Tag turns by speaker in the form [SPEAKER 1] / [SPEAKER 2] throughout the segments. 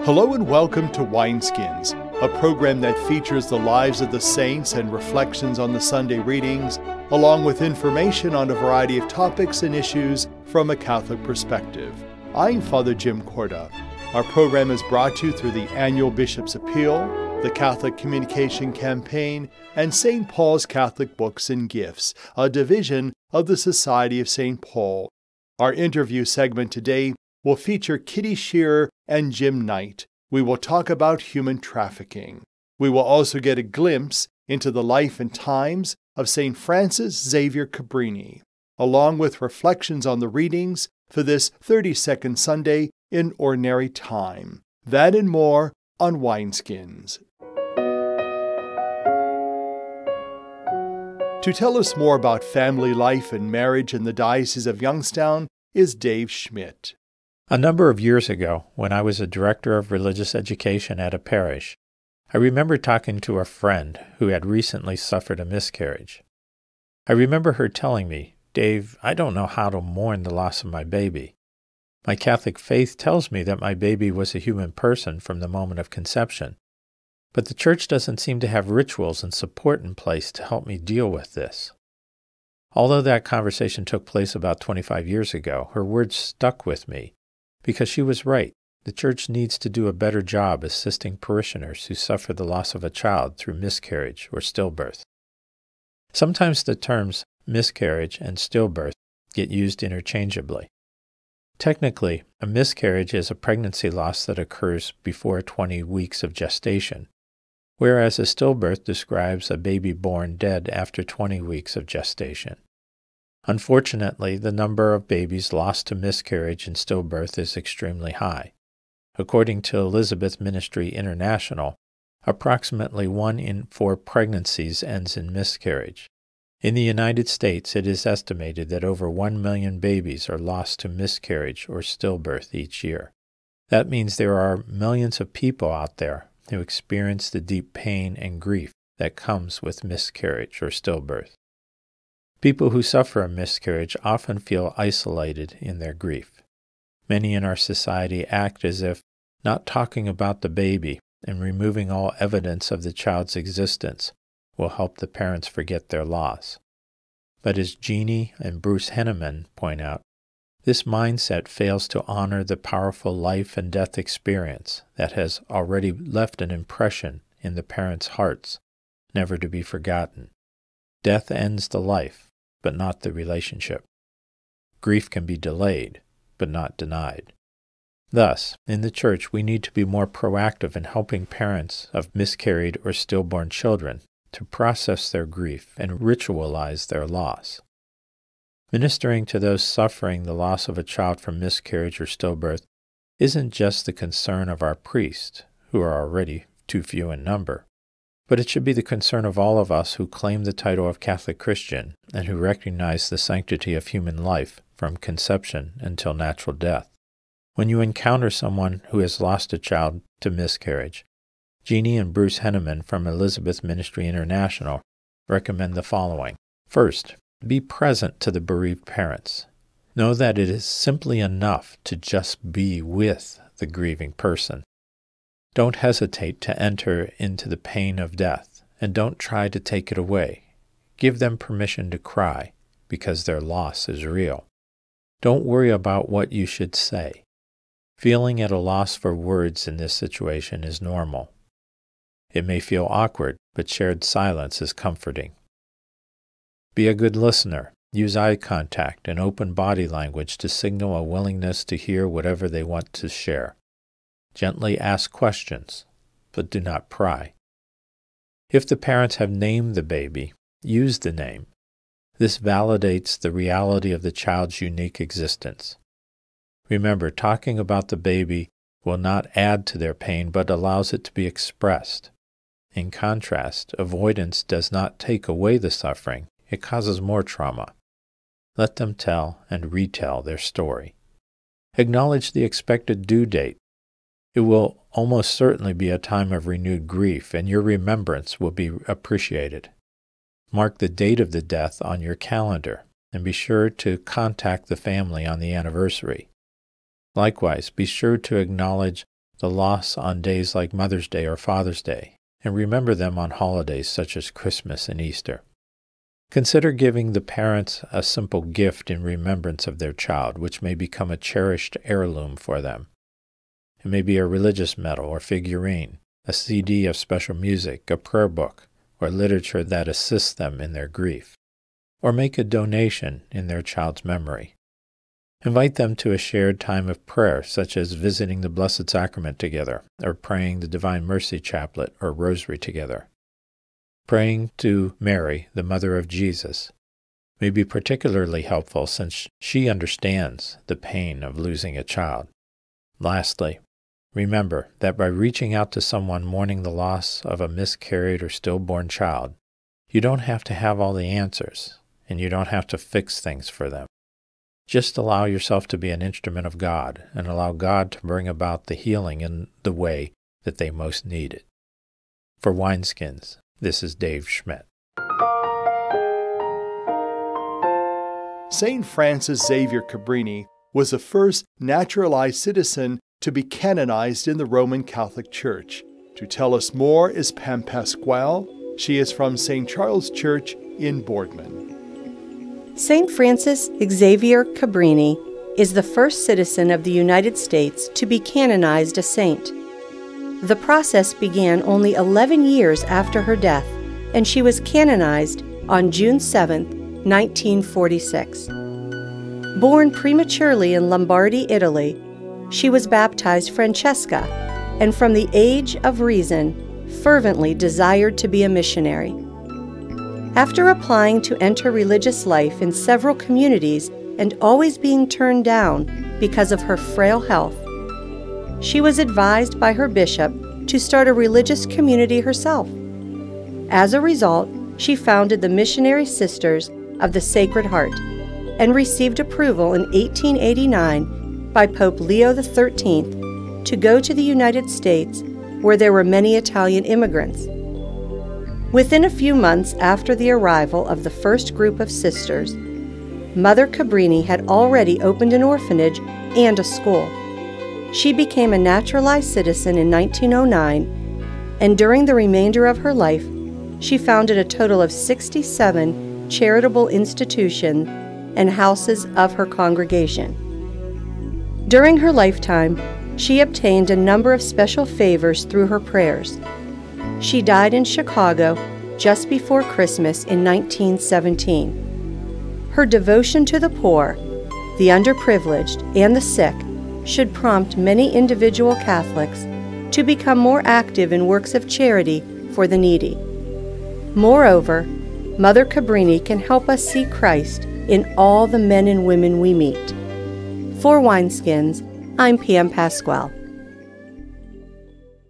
[SPEAKER 1] Hello and welcome to Wineskins, a program that features the lives of the saints and reflections on the Sunday readings, along with information on a variety of topics and issues from a Catholic perspective. I'm Father Jim Korda. Our program is brought to you through the annual Bishop's Appeal, the Catholic Communication Campaign, and St. Paul's Catholic Books and Gifts, a division of the Society of St. Paul. Our interview segment today will feature Kitty Sherer and Jim Knight. We will talk about human trafficking. We will also get a glimpse into the life and times of St. Francis Xavier Cabrini, along with reflections on the readings for this 32nd Sunday in Ordinary Time. That and more on Wineskins. To tell us more about family life and marriage in the Diocese of Youngstown is Dave Schmidt.
[SPEAKER 2] A number of years ago, when I was a director of religious education at a parish, I remember talking to a friend who had recently suffered a miscarriage. I remember her telling me, "Dave, I don't know how to mourn the loss of my baby. My Catholic faith tells me that my baby was a human person from the moment of conception, but the Church doesn't seem to have rituals and support in place to help me deal with this." Although that conversation took place about 25 years ago, her words stuck with me because she was right. The Church needs to do a better job assisting parishioners who suffer the loss of a child through miscarriage or stillbirth. Sometimes the terms miscarriage and stillbirth get used interchangeably. Technically, a miscarriage is a pregnancy loss that occurs before 20 weeks of gestation, whereas a stillbirth describes a baby born dead after 20 weeks of gestation. Unfortunately, the number of babies lost to miscarriage and stillbirth is extremely high. According to Elizabeth Ministry International, approximately 1 in 4 pregnancies ends in miscarriage. In the United States, it is estimated that over 1 million babies are lost to miscarriage or stillbirth each year. That means there are millions of people out there who experience the deep pain and grief that comes with miscarriage or stillbirth. People who suffer a miscarriage often feel isolated in their grief. Many in our society act as if not talking about the baby and removing all evidence of the child's existence will help the parents forget their loss. But as Jeannie and Bruce Henneman point out, this mindset fails to honor the powerful life and death experience that has already left an impression in the parents' hearts, never to be forgotten. Death ends the life, but not the relationship. Grief can be delayed, but not denied. Thus, in the Church, we need to be more proactive in helping parents of miscarried or stillborn children to process their grief and ritualize their loss. Ministering to those suffering the loss of a child from miscarriage or stillbirth isn't just the concern of our priests, who are already too few in number, but it should be the concern of all of us who claim the title of Catholic Christian and who recognize the sanctity of human life from conception until natural death. When you encounter someone who has lost a child to miscarriage, Jeannie and Bruce Henneman from Elizabeth Ministry International recommend the following. First, be present to the bereaved parents. Know that it is simply enough to just be with the grieving person. Don't hesitate to enter into the pain of death, and don't try to take it away. Give them permission to cry, because their loss is real. Don't worry about what you should say. Feeling at a loss for words in this situation is normal. It may feel awkward, but shared silence is comforting. Be a good listener. Use eye contact and open body language to signal a willingness to hear whatever they want to share. Gently ask questions, but do not pry. If the parents have named the baby, use the name. This validates the reality of the child's unique existence. Remember, talking about the baby will not add to their pain, but allows it to be expressed. In contrast, avoidance does not take away the suffering, it causes more trauma. Let them tell and retell their story. Acknowledge the expected due date. It will almost certainly be a time of renewed grief, and your remembrance will be appreciated. Mark the date of the death on your calendar, and be sure to contact the family on the anniversary. Likewise, be sure to acknowledge the loss on days like Mother's Day or Father's Day, and remember them on holidays such as Christmas and Easter. Consider giving the parents a simple gift in remembrance of their child, which may become a cherished heirloom for them. It may be a religious medal or figurine, a CD of special music, a prayer book, or literature that assists them in their grief. Or make a donation in their child's memory. Invite them to a shared time of prayer, such as visiting the Blessed Sacrament together, or praying the Divine Mercy Chaplet or Rosary together. Praying to Mary, the Mother of Jesus, may be particularly helpful since she understands the pain of losing a child. Lastly, remember that by reaching out to someone mourning the loss of a miscarried or stillborn child, you don't have to have all the answers, and you don't have to fix things for them. Just allow yourself to be an instrument of God and allow God to bring about the healing in the way that they most need it. For Wineskins, this is Dave Schmidt.
[SPEAKER 1] St. Francis Xavier Cabrini was the first naturalized citizen to be canonized in the Roman Catholic Church. To tell us more is Pam Pasquale. She is from St. Charles Church in Boardman.
[SPEAKER 3] St. Francis Xavier Cabrini is the first citizen of the United States to be canonized a saint. The process began only 11 years after her death, and she was canonized on June 7, 1946. Born prematurely in Lombardy, Italy, she was baptized Francesca, and from the age of reason, fervently desired to be a missionary. After applying to enter religious life in several communities and always being turned down because of her frail health, she was advised by her bishop to start a religious community herself. As a result, she founded the Missionary Sisters of the Sacred Heart and received approval in 1889 by Pope Leo XIII to go to the United States, where there were many Italian immigrants. Within a few months after the arrival of the first group of sisters, Mother Cabrini had already opened an orphanage and a school. She became a naturalized citizen in 1909, and during the remainder of her life, she founded a total of 67 charitable institutions and houses of her congregation. During her lifetime, she obtained a number of special favors through her prayers. She died in Chicago just before Christmas in 1917. Her devotion to the poor, the underprivileged, and the sick should prompt many individual Catholics to become more active in works of charity for the needy. Moreover, Mother Cabrini can help us see Christ in all the men and women we meet. For Wineskins, I'm Pam Pasquale.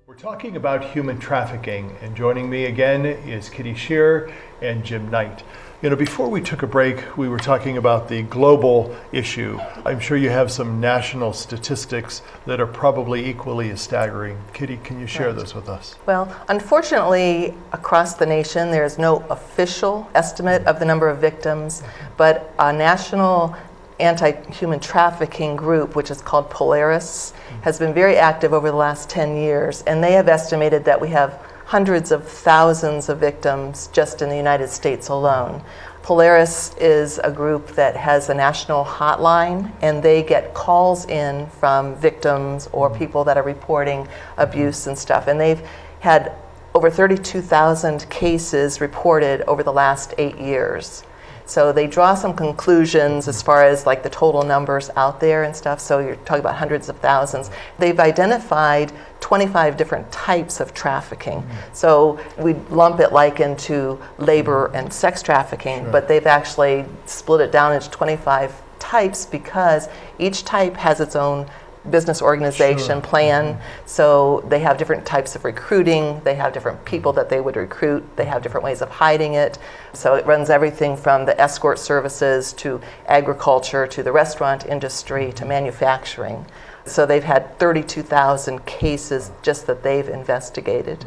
[SPEAKER 1] We're talking about human trafficking, and joining me again is Kitty Sherer and Jim Knight. You know, before we took a break, we were talking about the global issue. I'm sure you have some national statistics that are probably equally as staggering. Kitty, can you share those with us?
[SPEAKER 4] Well, unfortunately, across the nation, there's no official estimate of the number of victims, but a national anti-human trafficking group, which is called Polaris, has been very active over the last 10 years, and they have estimated that we have hundreds of thousands of victims just in the United States alone. Polaris is a group that has a national hotline, and they get calls in from victims or people that are reporting abuse and stuff, and they've had over 32,000 cases reported over the last 8 years. So they draw some conclusions as far as like the total numbers out there and stuff. So you're talking about hundreds of thousands. They've identified 25 different types of trafficking. So we lump it like into labor and sex trafficking, but they've actually split it down into 25 types because each type has its own business organization plan. So they have different types of recruiting, they have different people that they would recruit, they have different ways of hiding it. So it runs everything from the escort services to agriculture to the restaurant industry to manufacturing. So they've had 32,000 cases just that they've investigated.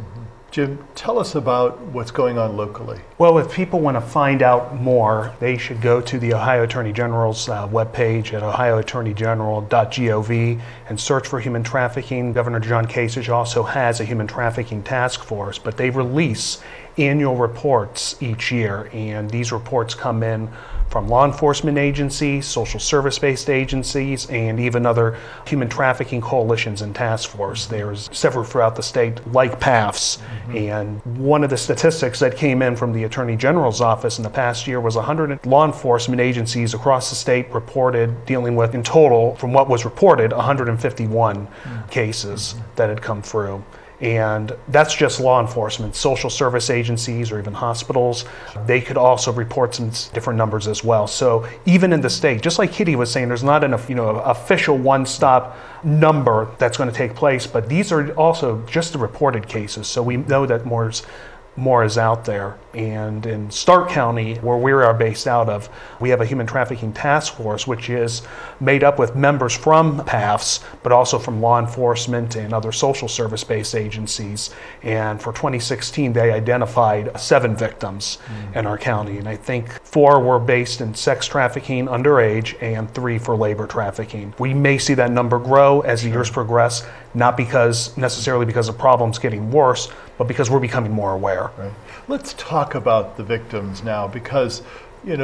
[SPEAKER 1] Jim, tell us about what's going on locally.
[SPEAKER 5] Well, if people want to find out more, they should go to the Ohio Attorney General's webpage at ohioattorneygeneral.gov and search for human trafficking. Governor John Kasich also has a human trafficking task force, but they release annual reports each year, and these reports come in from law enforcement agencies, social service-based agencies, and even other human trafficking coalitions and task force. There's several throughout the state, like PAFs. And one of the statistics that came in from the Attorney General's office in the past year was 100 law enforcement agencies across the state reported dealing with, in total, from what was reported, 151 cases that had come through. And that's just law enforcement. Social service agencies or even hospitals, they could also report some different numbers as well. So even in the state, just like Kitty was saying, there's not an official one-stop number that's going to take place, but these are also just the reported cases. So we know that more is out there. And in Stark County, where we are based out of, we have a human trafficking task force, which is made up with members from PAFs, but also from law enforcement and other social service-based agencies. And for 2016, they identified 7 victims in our county. And I think 4 were based in sex trafficking underage and 3 for labor trafficking. We may see that number grow as the years progress, not necessarily because the problem's getting worse, but because we're becoming more aware.
[SPEAKER 1] Right. Let's talk about the victims now, because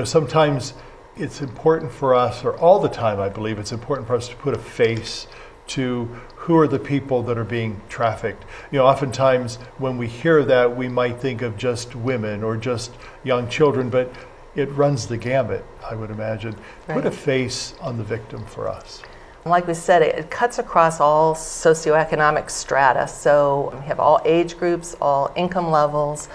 [SPEAKER 1] sometimes it's important for us, or all the time I believe it's important for us to put a face to who are the people that are being trafficked. Oftentimes when we hear that, we might think of just women or just young children, but it runs the gamut, I would imagine. Right. Put a face on the victim for us.
[SPEAKER 4] Like we said, it cuts across all socioeconomic strata. So we have all age groups, all income levels.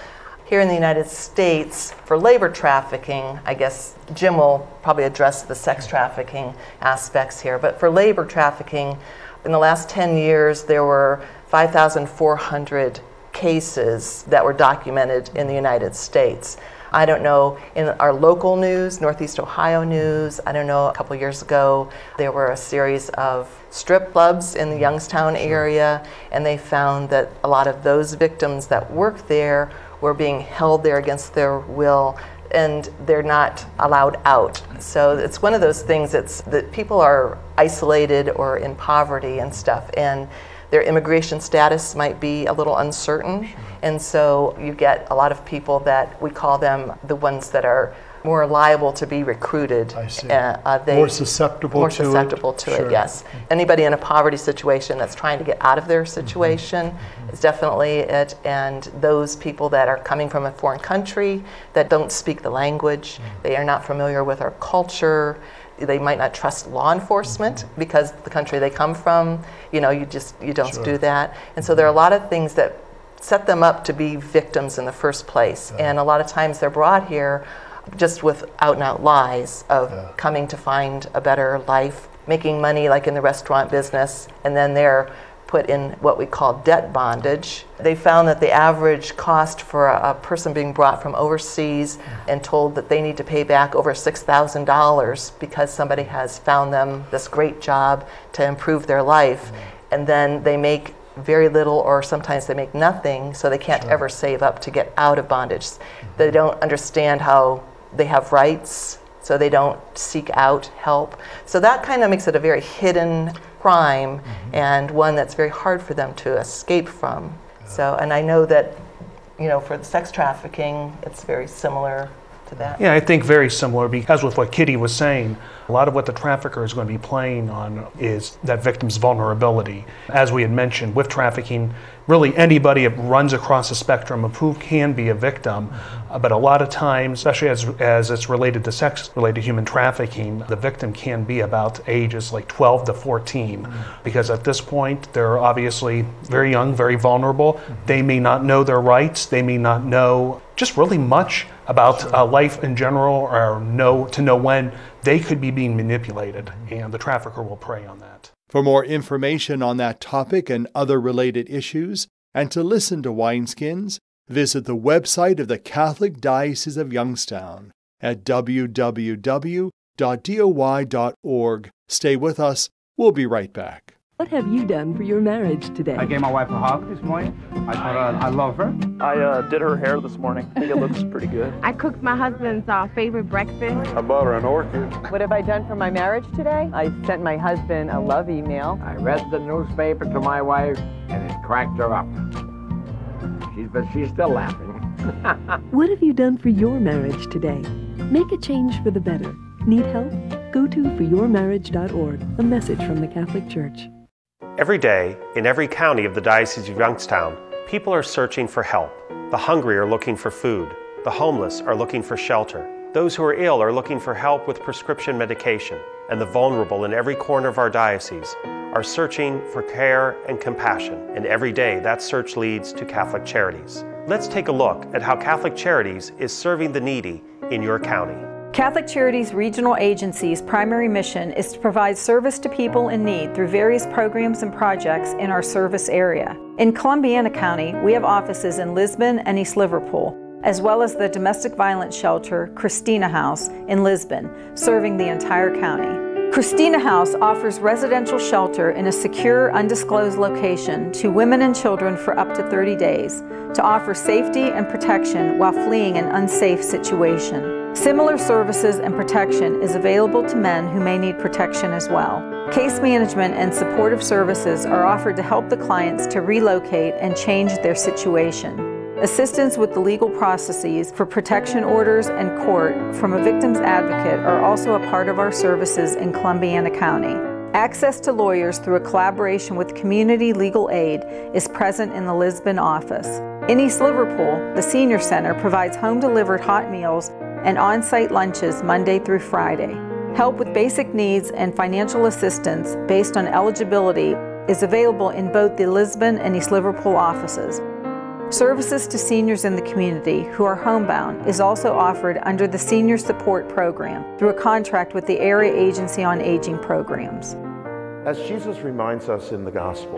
[SPEAKER 4] Here in the United States, for labor trafficking, I guess Jim will probably address the sex trafficking aspects here, but for labor trafficking, in the last 10 years, there were 5,400 cases that were documented in the United States. I don't know, in our local news, Northeast Ohio news, I don't know, a couple years ago, there were a series of strip clubs in the Youngstown area, and they found that a lot of those victims that worked there were being held there against their will, and they're not allowed out. So it's one of those things that people are isolated or in poverty and stuff, and their immigration status might be a little uncertain. And so you get a lot of people that we call them the ones that are more liable to be recruited.
[SPEAKER 1] I see. More susceptible to
[SPEAKER 4] it, yes. Anybody in a poverty situation that's trying to get out of their situation is definitely it. And those people that are coming from a foreign country that don't speak the language, they are not familiar with our culture, they might not trust law enforcement because the country they come from, you don't do that. And so there are a lot of things that set them up to be victims in the first place. And a lot of times they're brought here just with out and out lies of coming to find a better life, making money like in the restaurant business, and then they're put in what we call debt bondage. They found that the average cost for a person being brought from overseas and told that they need to pay back over $6,000 because somebody has found them this great job to improve their life, and then they make very little or sometimes they make nothing, so they can't ever save up to get out of bondage. They don't understand how they have rights, so they don't seek out help. So that kind of makes it a very hidden crime and one that's very hard for them to escape from. So, and I know that, for the sex trafficking, it's very similar to that.
[SPEAKER 5] Yeah, I think very similar, because with what Kitty was saying, a lot of what the trafficker is going to be playing on is that victim's vulnerability. As we had mentioned, with trafficking, really anybody runs across the spectrum of who can be a victim, but a lot of times, especially as it's related to sex-related human trafficking, the victim can be about ages like 12 to 14, because at this point, they're obviously very young, very vulnerable. They may not know their rights, they may not know just really much about life in general, or to know when they could be being manipulated, and the trafficker will prey on that.
[SPEAKER 1] For more information on that topic and other related issues, and to listen to Wineskins, visit the website of the Catholic Diocese of Youngstown at www.doy.org. Stay with us. We'll be right back.
[SPEAKER 6] What have you done for your marriage today?
[SPEAKER 7] I gave my wife a hug this morning. I told her I love her.
[SPEAKER 8] I did her hair this morning. I think it looks pretty good.
[SPEAKER 9] I cooked my husband's favorite breakfast.
[SPEAKER 10] I bought her an orchid.
[SPEAKER 11] What have I done for my marriage today? I sent my husband a love email.
[SPEAKER 12] I read the newspaper to my wife, and it cracked her up. She's still laughing.
[SPEAKER 6] What have you done for your marriage today? Make a change for the better. Need help? Go to foryourmarriage.org, a message from the Catholic Church.
[SPEAKER 13] Every day, in every county of the Diocese of Youngstown, people are searching for help. The hungry are looking for food. The homeless are looking for shelter. Those who are ill are looking for help with prescription medication. And the vulnerable in every corner of our diocese are searching for care and compassion. And every day, that search leads to Catholic Charities. Let's take a look at how Catholic Charities is serving the needy in your county.
[SPEAKER 14] Catholic Charities Regional Agency's primary mission is to provide service to people in need through various programs and projects in our service area. In Columbiana County, we have offices in Lisbon and East Liverpool, as well as the domestic violence shelter Christina House in Lisbon, serving the entire county. Christina House offers residential shelter in a secure, undisclosed location to women and children for up to 30 days to offer safety and protection while fleeing an unsafe situation. Similar services and protection is available to men who may need protection as well. Case management and supportive services are offered to help the clients to relocate and change their situation. Assistance with the legal processes for protection orders and court from a victim's advocate are also a part of our services in Columbiana County. Access to lawyers through a collaboration with Community Legal Aid is present in the Lisbon office. In East Liverpool, the Senior Center provides home-delivered hot meals and on-site lunches Monday through Friday. Help with basic needs and financial assistance based on eligibility is available in both the Lisbon and East Liverpool offices. Services to seniors in the community who are homebound is also offered under the Senior Support Program through a contract with the Area Agency on Aging programs.
[SPEAKER 15] As Jesus reminds us in the Gospel,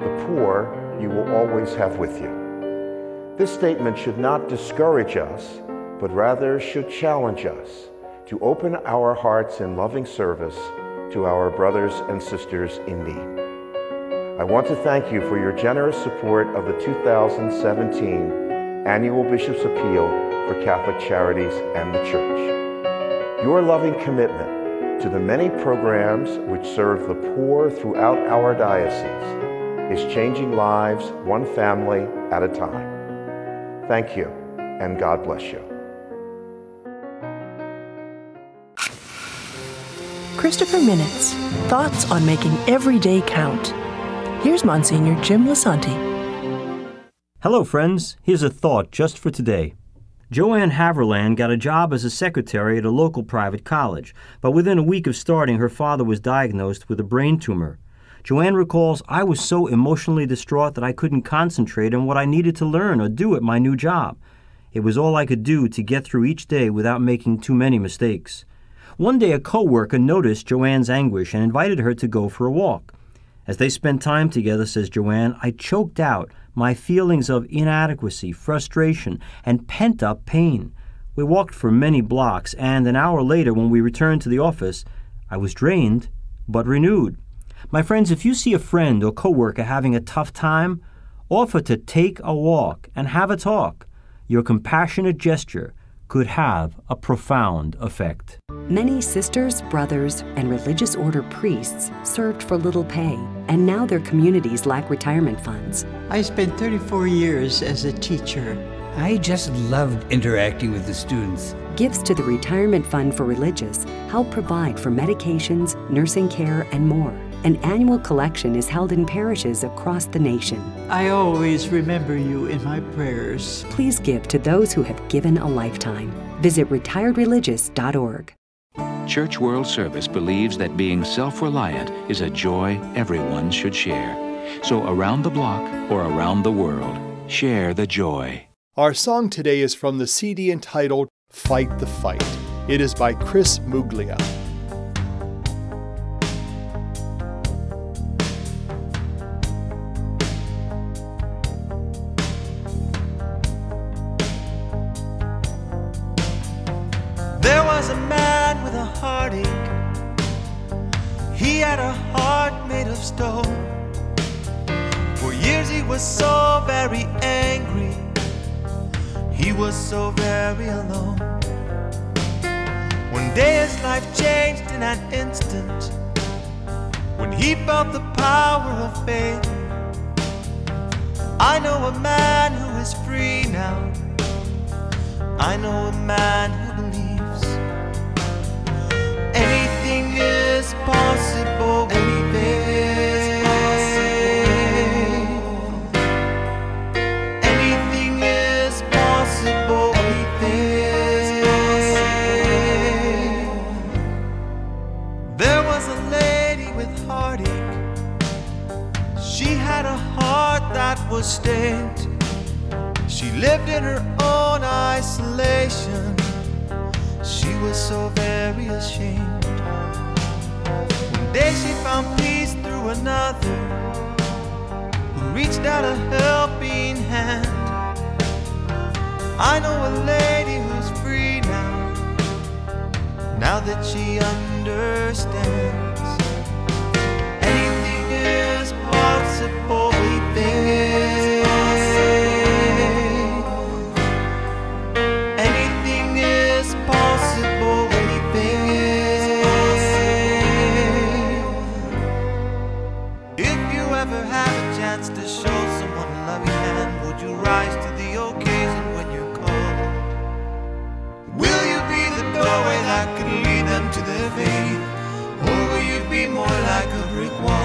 [SPEAKER 15] the poor you will always have with you. This statement should not discourage us, but rather should challenge us to open our hearts in loving service to our brothers and sisters in need. I want to thank you for your generous support of the 2017 Annual Bishop's Appeal for Catholic Charities and the Church. Your loving commitment to the many programs which serve the poor throughout our diocese is changing lives one family at a time. Thank you, and God bless you.
[SPEAKER 16] Christopher Minutes, thoughts on making every day count. Here's Monsignor Jim Lisanti.
[SPEAKER 17] Hello, friends. Here's a thought just for today. Joanne Haverland got a job as a secretary at a local private college, but within a week of starting, her father was diagnosed with a brain tumor. Joanne recalls, "I was so emotionally distraught that I couldn't concentrate on what I needed to learn or do at my new job. It was all I could do to get through each day without making too many mistakes." One day, a coworker noticed Joanne's anguish and invited her to go for a walk. As they spent time together, says Joanne, "I choked out my feelings of inadequacy, frustration, and pent-up pain. We walked for many blocks, and an hour later, when we returned to the office, I was drained but renewed." My friends, if you see a friend or coworker having a tough time, offer to take a walk and have a talk. Your compassionate gesture could have a profound effect.
[SPEAKER 18] Many sisters, brothers, and religious order priests served for little pay, and now their communities lack retirement funds.
[SPEAKER 19] I spent 34 years as a teacher. I just loved interacting with the students.
[SPEAKER 18] Gifts to the Retirement Fund for Religious help provide for medications, nursing care, and more. An annual collection is held in parishes across the nation.
[SPEAKER 19] I always remember you in my prayers.
[SPEAKER 18] Please give to those who have given a lifetime. Visit retiredreligious.org.
[SPEAKER 20] Church World Service believes that being self-reliant is a joy everyone should share. So around the block or around the world, share the joy.
[SPEAKER 1] Our song today is from the CD entitled Fight the Fight. It is by Chris Mugila.
[SPEAKER 21] There was a man with a heartache. He had a heart made of of stone. For years he was so very angry, he was so very alone. One day his life changed in an instant, when he felt the power of faith. I know a man who is free now. I know a man who believes anything is possible. Anything is possible. Anything is possible. Anything is possible. There was a lady with heartache. She had a heart that was stained. She lived in her own isolation. She was so very ashamed. One day she found peace through another, who reached out a helping hand. I know a lady who's free now, now that she understands. Anything is possible. Anything is possible. Anything is possible. If you ever have a chance to show someone a loving hand, would you rise to the occasion when you're called? Will you be the doorway that could lead them to their faith, or will you be more like a brick wall?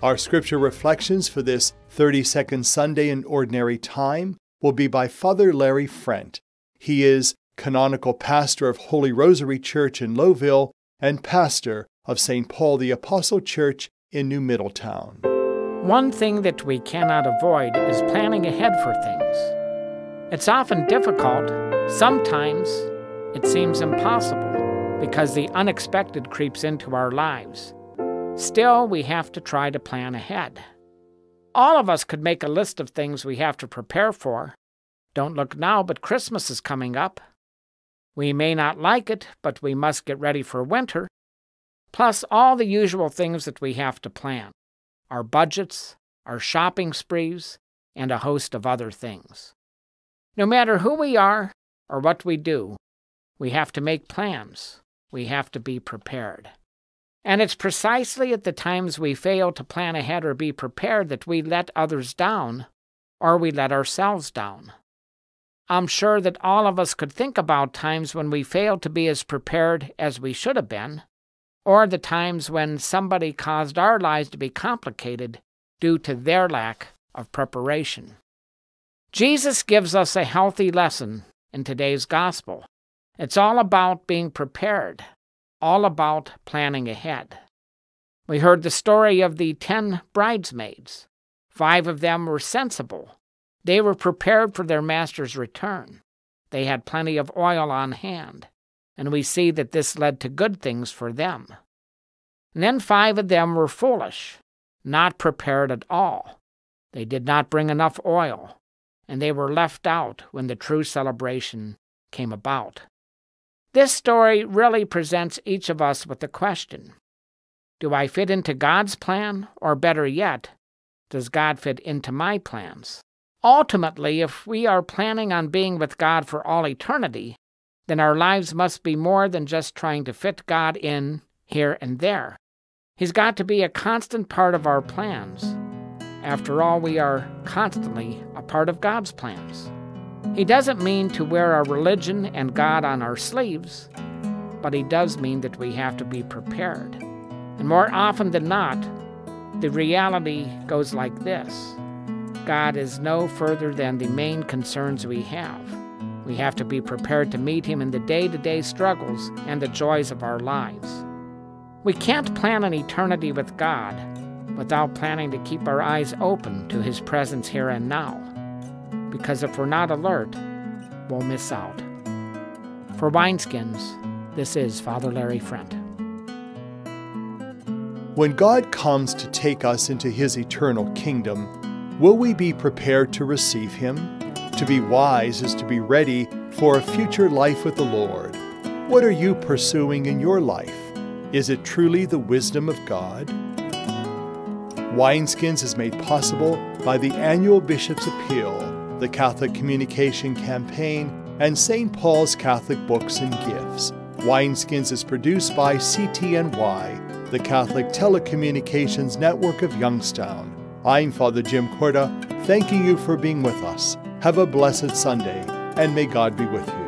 [SPEAKER 1] Our scripture reflections for this 32nd Sunday in Ordinary Time will be by Father Larry Frient. He is canonical pastor of Holy Rosary Church in Lowville and pastor of St. Paul the Apostle Church in New Middletown.
[SPEAKER 10] One thing that we cannot avoid is planning ahead for things. It's often difficult. Sometimes it seems impossible because the unexpected creeps into our lives. Still, we have to try to plan ahead. All of us could make a list of things we have to prepare for. Don't look now, but Christmas is coming up. We may not like it, but we must get ready for winter. Plus all the usual things that we have to plan. Our budgets, our shopping sprees, and a host of other things. No matter who we are or what we do, we have to make plans. We have to be prepared. And it's precisely at the times we fail to plan ahead or be prepared that we let others down, or we let ourselves down. I'm sure that all of us could think about times when we failed to be as prepared as we should have been, or the times when somebody caused our lives to be complicated due to their lack of preparation. Jesus gives us a healthy lesson in today's gospel. It's all about being prepared, all about planning ahead. We heard the story of the 10 bridesmaids. 5 of them were sensible. They were prepared for their master's return. They had plenty of oil on hand, and we see that this led to good things for them. And then 5 of them were foolish, not prepared at all. They did not bring enough oil, and they were left out when the true celebration came about. This story really presents each of us with the question, do I fit into God's plan, or better yet, does God fit into my plans? Ultimately, if we are planning on being with God for all eternity, then our lives must be more than just trying to fit God in here and there. He's got to be a constant part of our plans. After all, we are constantly a part of God's plans. He doesn't mean to wear our religion and God on our sleeves, but he does mean that we have to be prepared. And more often than not, the reality goes like this. God is no further than the main concerns we have. We have to be prepared to meet him in the day-to-day struggles and the joys of our lives. We can't plan an eternity with God without planning to keep our eyes open to his presence here and now. Because if we're not alert, we'll miss out. For Wineskins, this is Father Larry Frient.
[SPEAKER 1] When God comes to take us into his eternal kingdom, will we be prepared to receive him? To be wise is to be ready for a future life with the Lord. What are you pursuing in your life? Is it truly the wisdom of God? Wineskins is made possible by the annual Bishop's Appeal, the Catholic Communication Campaign, and St. Paul's Catholic Books and Gifts. Wineskins is produced by CTNY, the Catholic Telecommunications Network of Youngstown. I'm Father Jim Korda, thanking you for being with us. Have a blessed Sunday, and may God be with you.